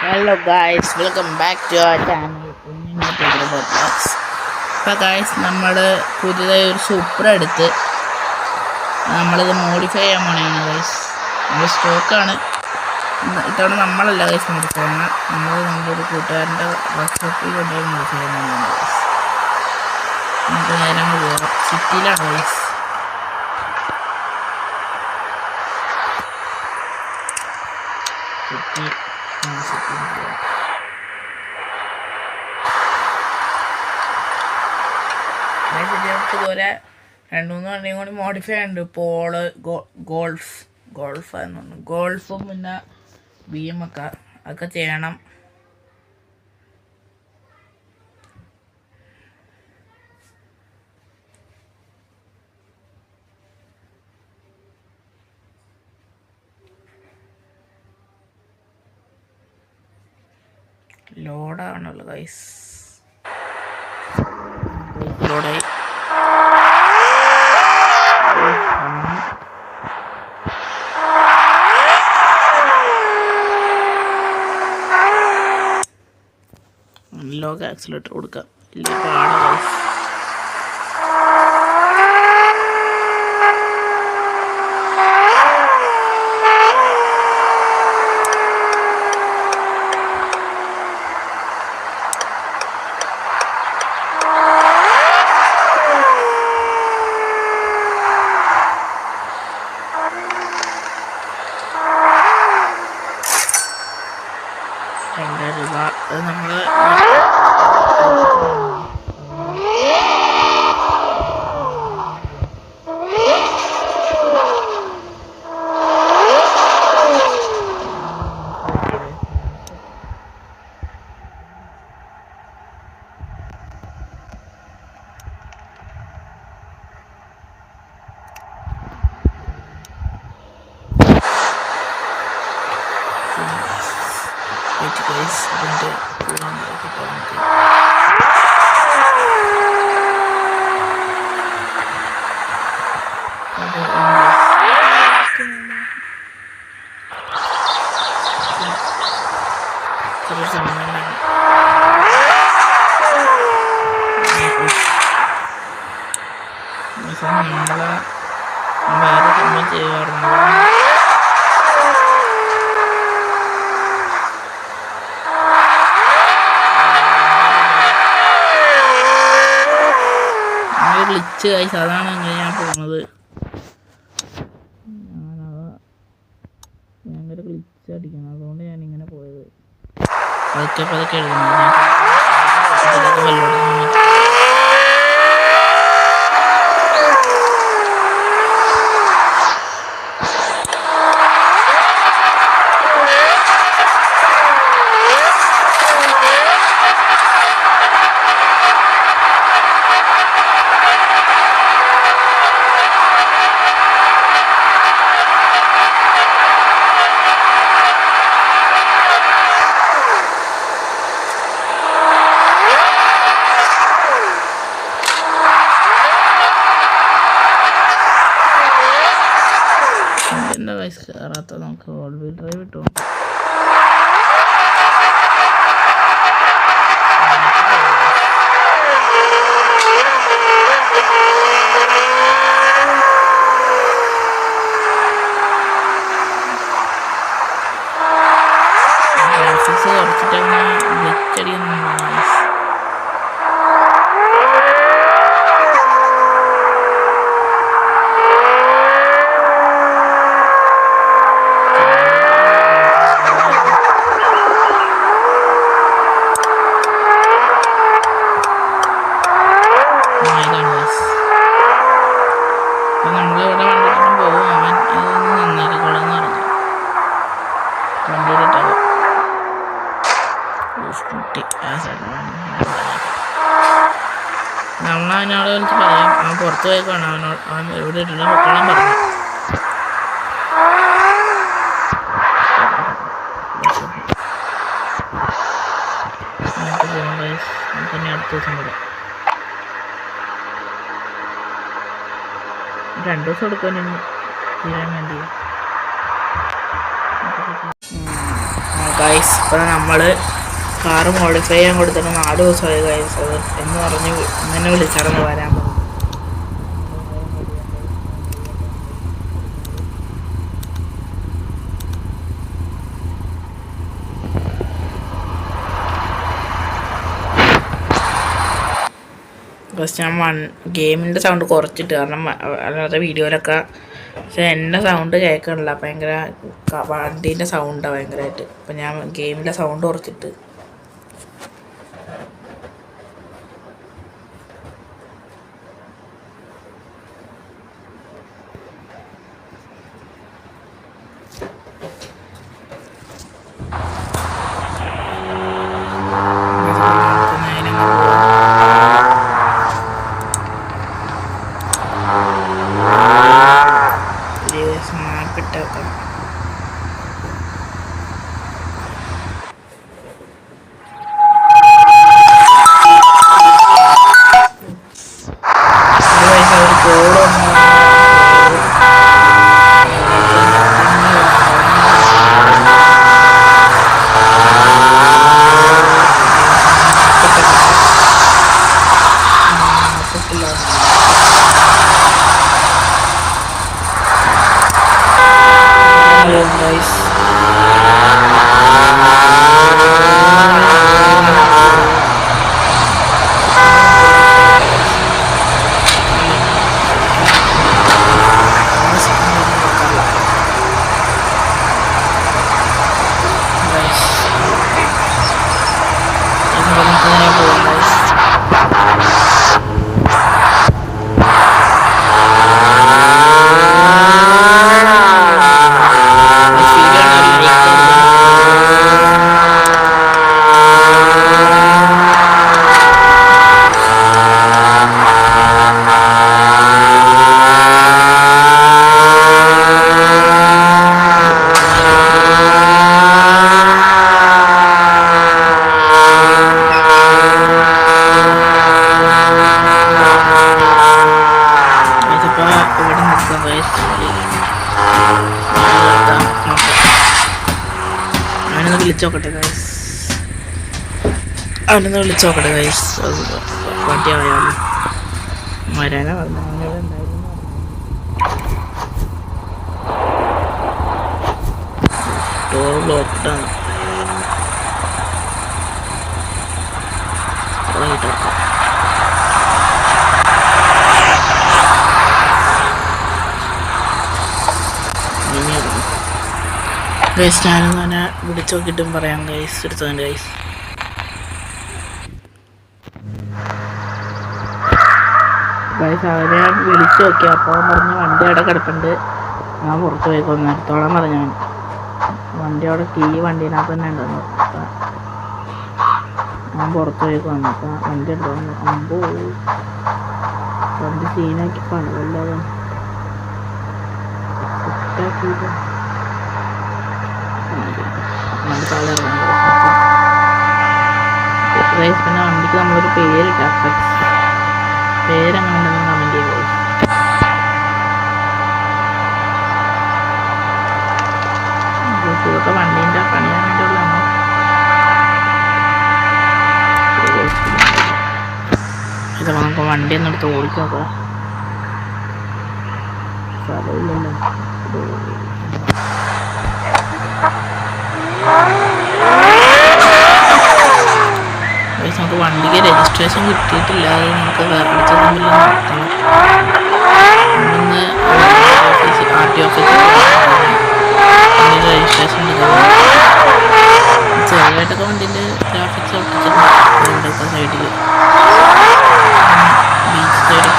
Hello guys, welcome back to our channel box. അപ്പോൾ guys, നമ്മൾ പുതിയതായി ഒരു സൂപ്പർ എടുത്ത് നമ്മളിത് മോഡിഫൈ ചെയ്യാൻ പോണെയാണ് ഗായ്സ്. നമ്മൾ സ്റ്റോക്കാണ് ഇത്തവണ നമ്മളല്ല ഗായ്സ് മോഡിഫൈ ചെയ്യണം. നമ്മളൊരു കൂട്ടുകാരൻ്റെ വർക്ക്ഷോപ്പിൽ കൊണ്ടുപോയി മോഡിഫൈ ചെയ്യാൻ പോണെയാണ് ഗായ്സ്. നമുക്ക് നേരെ അങ്ങ് പോകാം. സിറ്റിയിലാണ് ഗായ്സ്. ഇതുപോലെ 2-3 വണ്ടിയും കൂടി മോഡിഫൈ ഉണ്ട്. പോള്, ഗോൾഫും പിന്നെ BM ഒക്കെ ചെയ്യണം. ലോഡാണല്ലോ ഗൈസ്. ലോഡായി. ലോക്ക് ആക്സിലേറ്റർ കൊടുക്കാം. ഇല്ല പാടാ ഗൈസ്. രൂപ അത് നമ്മൾ guys, ഇതിൻ്റെ കൂടാണ്ടാക്കി പറഞ്ഞിട്ട് ചെറിയ സമയമാണ്. നമ്മളെ വേറെ സമയം ചെയ്യാറുണ്ട്. ഗ്ലിച്ച് ഗൈസ്, അതാണ് അങ്ങനെ ഞാൻ പോകുന്നത്. ഭയങ്കര ഗ്ലിച്ച് അടിക്കണം, അതുകൊണ്ട് ഞാനിങ്ങനെ പോയത്. പതുക്കെ എഴുതുന്നത് കയറാത്ത. നമുക്ക് ഓൾ വീൽ ഡ്രൈവ് ഇട്ടു. കുറച്ചിട്ടങ്ങനെ ഗ്ലിച്ചടിയൊന്നും നമ്മളിവിടെ വണ്ടിയിലും പോകും. അവൻ ഇതൊന്ന് നന്നാക്കിക്കോളെന്ന് പറഞ്ഞു. വണ്ടിയിലിട്ടത് സ്കൂട്ടി ആ സൈഡിലാണ്. നമ്മളവനോട് വിളിച്ച് പറയാം. അവൻ പുറത്ത് പോയിക്കോണം. അവൻ ഇവിടെ ഇട്ടിട്ട് പൊക്കോളാൻ പറഞ്ഞു. നമുക്ക് പോകാം ഗൈസ്. നമുക്കിനി അടുത്ത ദിവസം വരാം. 2 ദിവസം എടുക്കാൻ തീരാൻ വേണ്ടി. ഗൈസ് ഇപ്പോൾ നമ്മൾ കാറ് മോഡിഫൈ ചെയ്യാൻ കൊടുത്തിട്ട് 4 ദിവസമായി ഗൈസ്. അത് എന്ന് പറഞ്ഞ് ഇങ്ങനെ വിളിച്ചായിരുന്നു വരാൻ പറഞ്ഞു. ഫസ്റ്റ് ഞാൻ ഗെയിമിൻ്റെ സൗണ്ട് കുറച്ചിട്ട്, കാരണം അല്ലാതെ വീഡിയോയിലൊക്കെ പക്ഷെ എൻ്റെ സൗണ്ട് കേൾക്കണില്ല, ഭയങ്കര വണ്ടീൻ്റെ സൗണ്ടാണ് ഭയങ്കരമായിട്ട്. അപ്പം ഞാൻ ഗെയിമിൻ്റെ സൗണ്ട് കുറച്ചിട്ട് മാപ്പിട്ടേക്കാം. വിളിച്ചോക്കട്ടെ ഗൈസ്, അവനൊന്ന് വിളിച്ചോക്കട്ടെ ഗൈസ്. വണ്ടി ആയാലും വരാനാ പറഞ്ഞു, അവനിവിടെ ഉണ്ടായിരുന്നു. ഡോർ ബ്ലോക്ക്ഡാണ്. ഗൈസ് ഞാനൊന്ന് അവനെ വിളിച്ചു നോക്കിയിട്ടും പറയാം ഗൈസ്. എടുത്തതുണ്ട് ഗൈസ്. ഗൈസ് അവനെ ഞാൻ വിളിച്ചു നോക്കി, അപ്പോൾ പറഞ്ഞ് വണ്ടി അവിടെ കിടപ്പുണ്ട്, ഞാൻ പുറത്ത് പോയി കൊന്നെടുത്തോളം പറഞ്ഞു. വണ്ടി അവിടെ വണ്ടീനകത്ത് തന്നെ ഉണ്ടെന്ന്. അപ്പം ഞാൻ പുറത്ത് പോയി വന്നപ്പോൾ വണ്ടി എടുത്തോണ്ട് അമ്പോ വണ്ടി സീനാക്കി പണില്ലാതെ സെറ്റാക്കിയിട്ട് പിന്നെ വണ്ടിക്ക് നമ്മളൊരു പേരിട്ട പേരെങ്ങനെ ഉണ്ടെന്ന് കമൻറ്റ് ചെയ്ത്. ഇതൊക്കെ വണ്ടീൻ്റെ പണിയാൻ വേണ്ടിയുള്ളതാണ്. ഇത് നമുക്ക് വണ്ടി ഒന്നും എടുത്ത് ഓടിച്ചു നോക്കാം. സ്ഥലമില്ലല്ലോ. നമുക്ക് വണ്ടിക്ക് രജിസ്ട്രേഷൻ കിട്ടിയിട്ടില്ല, അത് നമുക്ക് വേറെ നടത്തണം. ഇന്ന് RT ഓഫീസിൽ രജിസ്ട്രേഷൻ എടുക്കണം. ചെറുതായിട്ടൊക്കെ വണ്ടിയിൽ ഗ്രാഫിക്സ് ഒട്ടിച്ചിട്ടുണ്ട് സൈഡിൽ, ബീച്ച് സൈഡിൽ.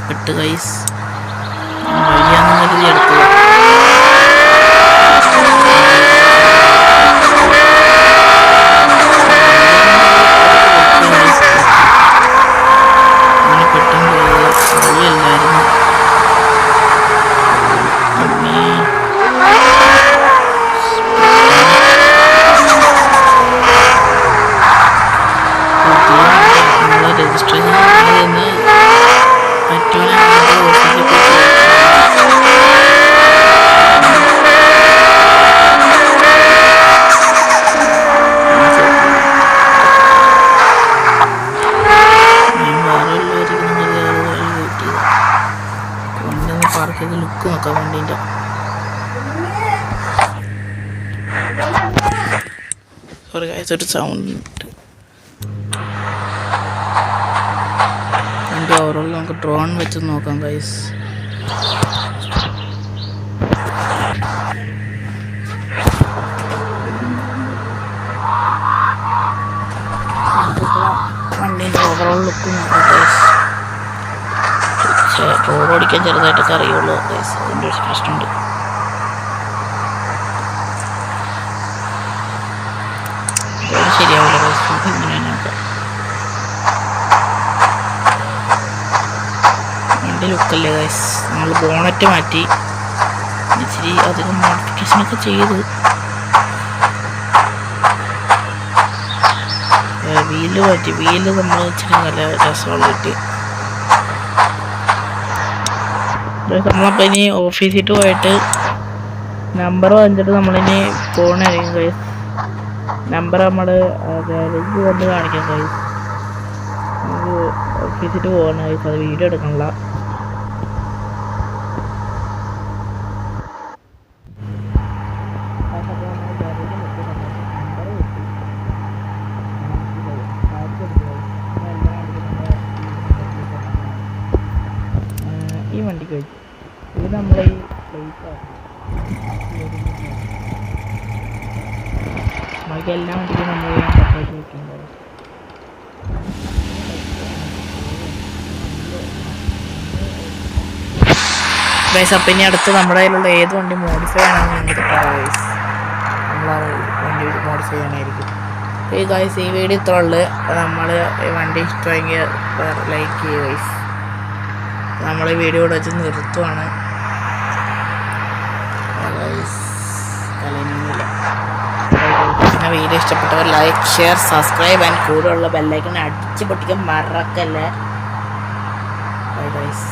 പെട്ട് ഗൈസ് വഴിയാണെന്ന് കരുതി എടുത്തത്. ലുക്ക് നോക്കാം വണ്ടീൻ്റെ. സോറി ഗൈസ്, ഒരു സൗണ്ട് ഉണ്ട്. വണ്ടി ഓവറോൾ നമുക്ക് ഡ്രോൺ വെച്ച് നോക്കാം ഗൈസ്. വണ്ടീൻ്റെ ഓവറോൾ ലുക്ക് നോക്കാം ഗൈസ്. റോഡ് ഓടിക്കാൻ ചെറുതായിട്ടൊക്കെ അറിയുള്ളൂ ഗൈസ്, അതിൻ്റെ ഒരു പ്രശ്നമുണ്ട്. ശരിയാവില്ല ഗൈസ്, ഇങ്ങനെയാണ് നോക്കാം. വണ്ടി ലുക്കല്ലേ ഗൈസ്. നമ്മൾ ബോണറ്റ് മാറ്റി ഇച്ചിരി അധികം മോഡിഫിക്കേഷനൊക്കെ ചെയ്ത് വീല് മാറ്റി. വീല് നമ്മൾ ഇച്ചിരി നല്ല രസമുള്ള കിട്ടി. നമ്മളപ്പോൾ ഇനി ഓഫീസിൽ പോയിട്ട് നമ്പർ വാങ്ങിച്ചിട്ട് നമ്മളിനി പോകണമായിരിക്കും ഗൈസ്. നമ്പർ നമ്മൾ ഗാരേജ് വന്ന് കാണിക്കാം ഗൈസ്. നമുക്ക് ഓഫീസിൽ പോകണം ഗൈസ്, അത് വീഡിയോ എടുക്കണില്ല. ഈ വണ്ടിക്ക് വെച്ചു ഇത് നമ്മളെ ഈ ബാക്കി എല്ലാ വണ്ടിക്കും നമ്മൾ സെപ്പറേറ്റ് വെക്കുന്നുണ്ടാവും. ഗൈസ് അപ്പം ഇനി അടുത്ത് നമ്മുടെ കയ്യിലുള്ള ഏത് വണ്ടി മോഡിഫൈ ചെയ്യണമെന്ന് നിങ്ങൾക്ക് പറയാം. നമ്മൾ വണ്ടി മോഡിഫൈ ചെയ്യാനായിരിക്കും. ഈ ഗൈസ് ഈ വീഡിയോ ഇത്ര ഉള്ളു. നമ്മൾ വണ്ടി ഇഷ്ടമെങ്കിൽ ലൈക്ക് ചെയ്യുക ഗൈസ്. നമ്മൾ ഈ വീഡിയോ ഇവിടെ വെച്ച് നിർത്തുവാണ്. വീഡിയോ ഇഷ്ടപ്പെട്ടവർ ലൈക്ക്, ഷെയർ, സബ്സ്ക്രൈബ് ആൻഡ് കൂടെയുള്ള ബെല്ലൈക്കൺ അടിച്ച് പൊട്ടിക്കാൻ മറക്കല്ലേ. Bye guys.